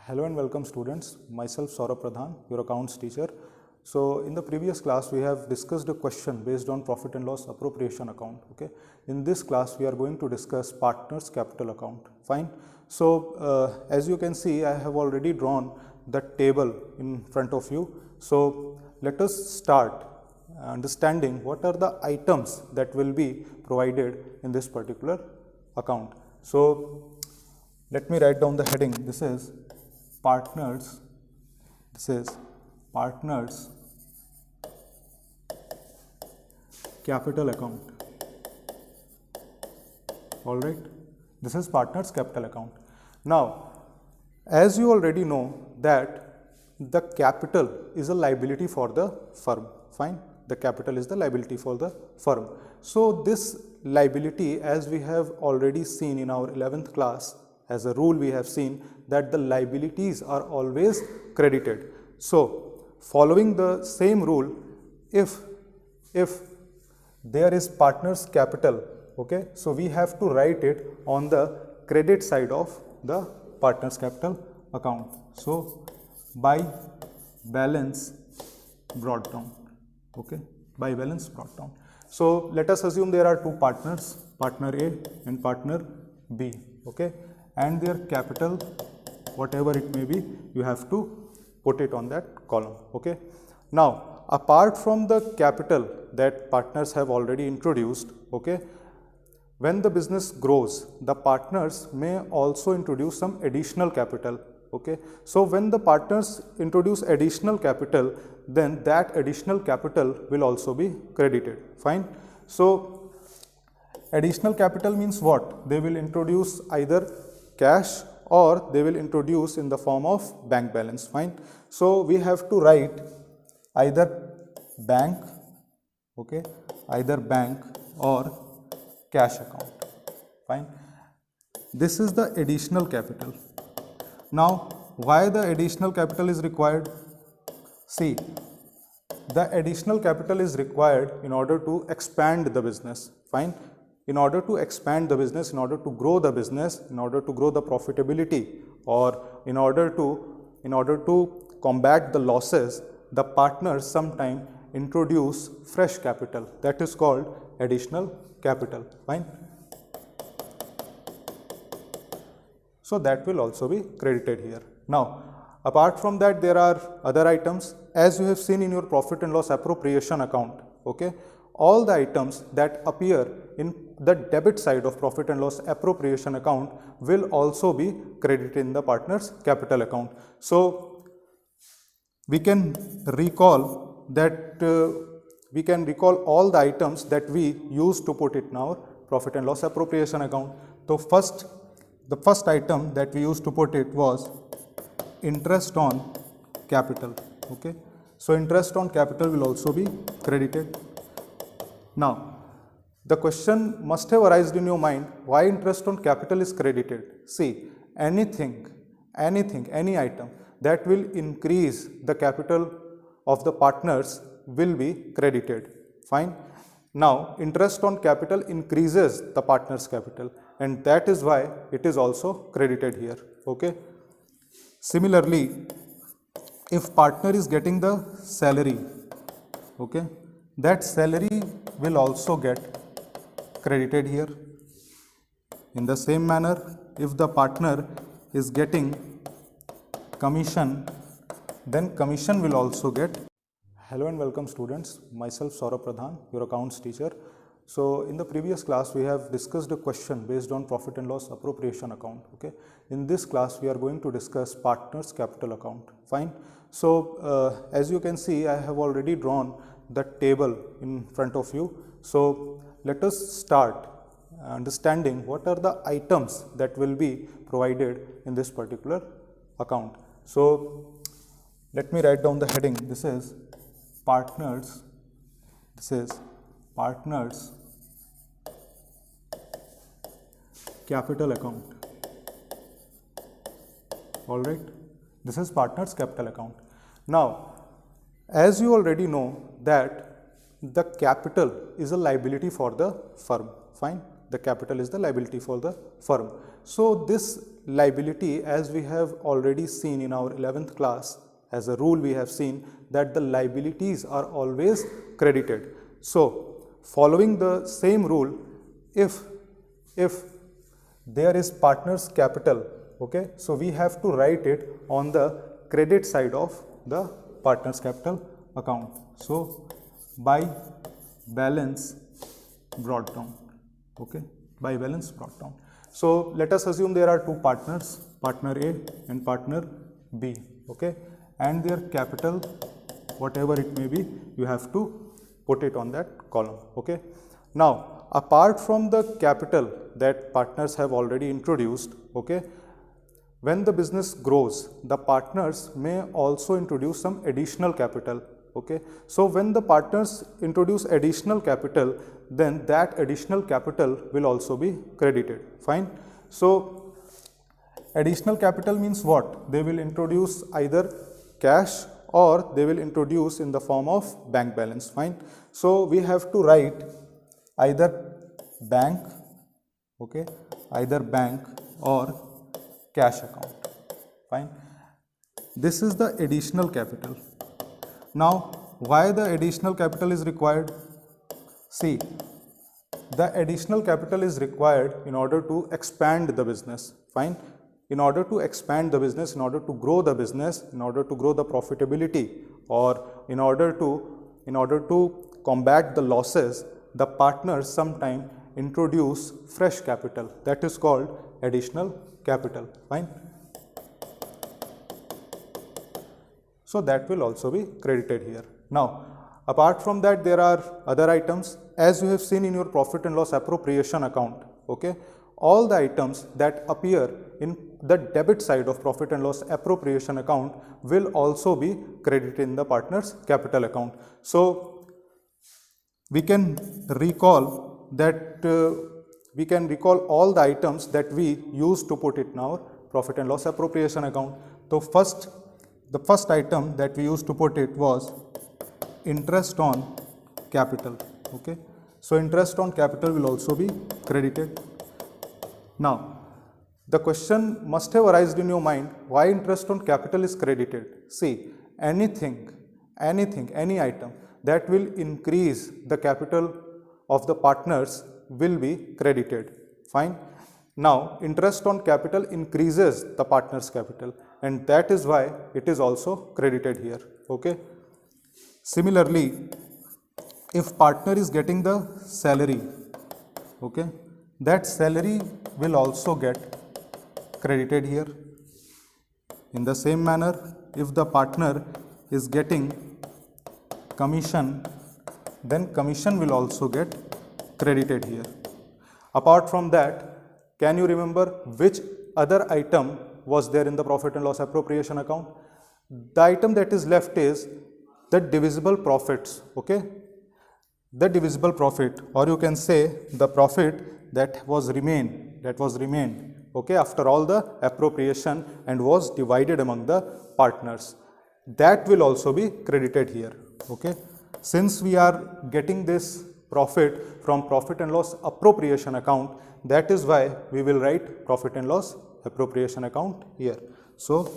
Hello and welcome students, myself Saurabh Pradhan, your accounts teacher. So in the previous class we have discussed a question based on profit and loss appropriation account. Okay. In this class we are going to discuss partners capital account. Fine. So as you can see, I have already drawn the table in front of you. So let us start understanding what are the items that will be provided in this particular account. So let me write down the heading. This is partners capital account. All right, this is partners capital account. Now, as you already know that the capital is a liability for the firm. Fine, the capital is the liability for the firm. So this liability, as we have already seen in our 11th class, as a rule we have seen that the liabilities are always credited. So following the same rule, if there is partners capital, okay, so we have to write it on the credit side of the partners capital account. So by balance brought down, okay, by balance brought down. So let us assume there are two partners, partner A and partner B, okay, and their capital, whatever it may be, you have to put it on that column. Okay. Now, apart from the capital that partners have already introduced, okay, when the business grows, the partners may also introduce some additional capital. Okay. So when the partners introduce additional capital, then that additional capital will also be credited. Fine. So additional capital means what? They will introduce either cash or they will introduce in the form of bank balance. Fine. So we have to write either bank, okay, either bank or cash account. Fine. This is the additional capital. Now, why the additional capital is required? See, the additional capital is required in order to expand the business. Fine. In order to expand the business, in order to grow the business, in order to grow the profitability, or in order to combat the losses, the partners sometime introduce fresh capital. That is called additional capital. Fine. So that will also be credited here. Now, apart from that, there are other items. As you have seen in your profit and loss appropriation account, okay, all the items that appear in the debit side of profit and loss appropriation account will also be credited in the partners capital account. So we can recall that all the items that we used to put it in our profit and loss appropriation account. So the first item that we used to put it was interest on capital. Okay, so interest on capital will also be credited. Now, the question must have arisen in your mind, why interest on capital is credited? See, any item that will increase the capital of the partners will be credited. Fine. Now, interest on capital increases the partners capital, and that is why it is also credited here. Okay. Similarly, if partner is getting the salary, okay, that salary will also get credited here. In the same manner, if the partner is getting commission, then commission will also get. Hello and welcome students, myself Saurabh Pradhan, your accounts teacher. So in the previous class we have discussed a question based on profit and loss appropriation account. Okay. In this class we are going to discuss partners capital account. Fine. So as you can see, I have already drawn the table in front of you. So let us start understanding what are the items that will be provided in this particular account. So let me write down the heading. This is partners capital account. All right, this is partners capital account. Now, as you already know that the capital is a liability for the firm. Fine. the capital is the liability for the firm. So this liability, as we have already seen in our 11th class, as a rule we have seen that the liabilities are always credited. So following the same rule, if there is partner's capital, okay, so we have to write it on the credit side of the partner's capital account. So by balance brought down, okay, by balance brought down. So let us assume there are two partners, partner A and partner B, okay, and their capital, whatever it may be, you have to put it on that column, okay. Now apart from the capital that partners have already introduced, okay, when the business grows, the partners may also introduce some additional capital, okay. So when the partners introduce additional capital, then that additional capital will also be credited, fine. So additional capital means what? They will introduce either cash or they will introduce in the form of bank balance, fine. So we have to write either bank, okay, either bank or cash account, fine. This is the additional capital. Now why the additional capital is required? See, the additional capital is required in order to expand the business, fine. In order to expand the business, in order to grow the business, in order to grow the profitability, or in order to combat the losses, the partners sometime introduce fresh capital, that is called additional capital, fine. So that will also be credited here. Now apart from that, there are other items, as you have seen in your profit and loss appropriation account, okay. All the items that appear in the debit side of profit and loss appropriation account will also be credited in the partner's capital account. So we can recall that all the items that we used to put it in our profit and loss appropriation account. So the first item that we used to put it was interest on capital, okay. So interest on capital will also be credited. Now the question must have arisen in your mind, why interest on capital is credited? See, any item that will increase the capital of the partners will be credited, fine. Now interest on capital increases the partner's capital, and that is why it is also credited here, okay. Similarly, if partner is getting the salary, okay, that salary will also get credited here. In the same manner, if the partner is getting commission, then commission will also get credited here. Apart from that, can you remember which other item was there in the profit and loss appropriation account? The item that is left is the divisible profits, okay. The divisible profit, or you can say the profit that was remained, okay, after all the appropriation and was divided among the partners, that will also be credited here, okay. Since we are getting this profit from profit and loss appropriation account, that is why we will write profit and loss appropriation account here. So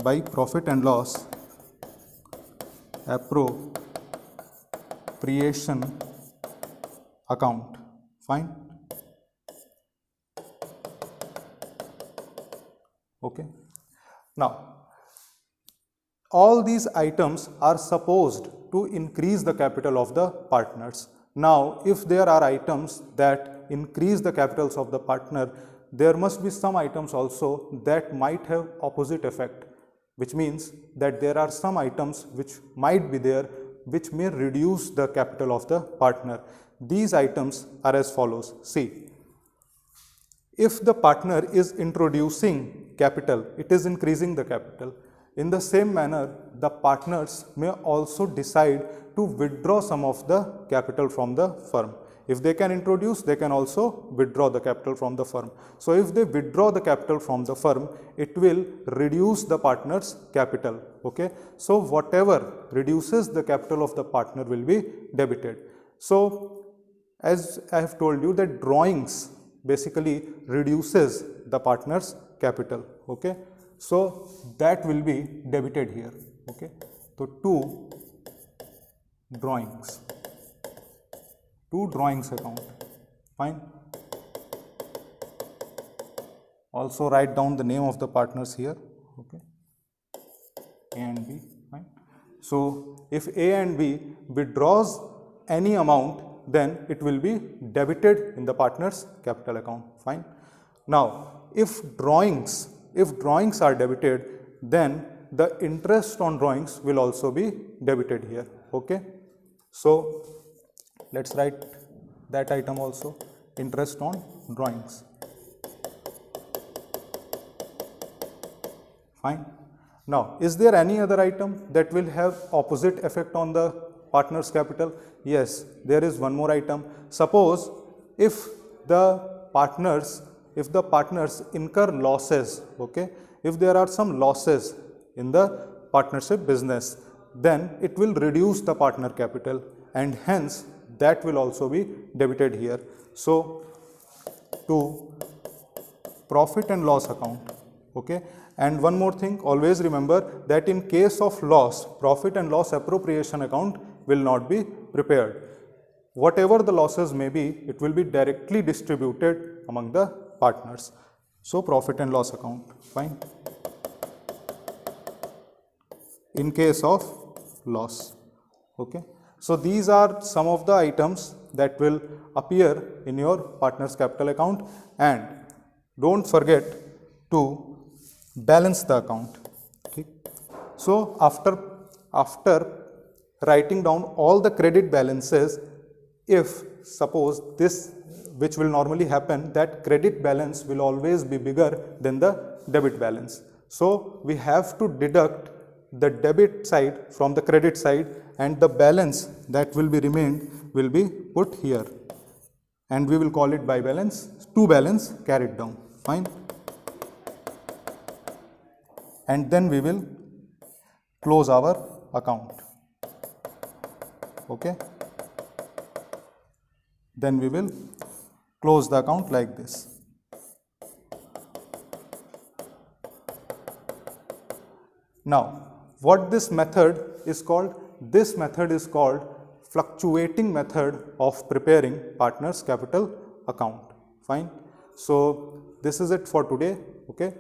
by profit and loss appropriation account, fine, okay. Now all these items are supposed to increase the capital of the partners. Now if there are items that increase the capitals of the partner, there must be some items also that might have opposite effect, which means that there are some items which might be there which may reduce the capital of the partner. These items are as follows. See, if the partner is introducing capital, it is increasing the capital. In the same manner, the partners may also decide to withdraw some of the capital from the firm. If they can introduce, they can also withdraw the capital from the firm. So if they withdraw the capital from the firm, it will reduce the partner's capital, okay. So whatever reduces the capital of the partner will be debited. So as I have told you that drawings basically reduces the partner's capital. Okay, so that will be debited here. Okay, so two drawings account. Fine. Also write down the name of the partners here. Okay, A and B. Fine. So if A and B withdraws any amount, then it will be debited in the partner's capital account. Fine. Now if drawings are debited, then the interest on drawings will also be debited here. Okay, so let's write that item also, interest on drawings. Fine. Now, is there any other item that will have opposite effect on the partner's capital? Yes, there is one more item. Suppose if the partners incur losses, okay, if there are some losses in the partnership business, then it will reduce the partner capital, and hence that will also be debited here. So to profit and loss account. Okay, and one more thing, always remember that in case of loss, profit and loss appropriation account will not be prepared. Whatever the losses may be, it will be directly distributed among the partners. So profit and loss account. Fine. In case of loss. Okay, so these are some of the items that will appear in your partner's capital account, and don't forget to balance the account. Okay. So after writing down all the credit balances, if suppose this, which will normally happen, that credit balance will always be bigger than the debit balance. So we have to deduct the debit side from the credit side, and the balance that will be remained will be put here, and we will call it by balance, to balance carried down. Fine. And then we will close our account. Okay, then we will close the account like this. Now what this method is called? This method is called fluctuating method of preparing partner's capital account. Fine. So this is it for today. Okay.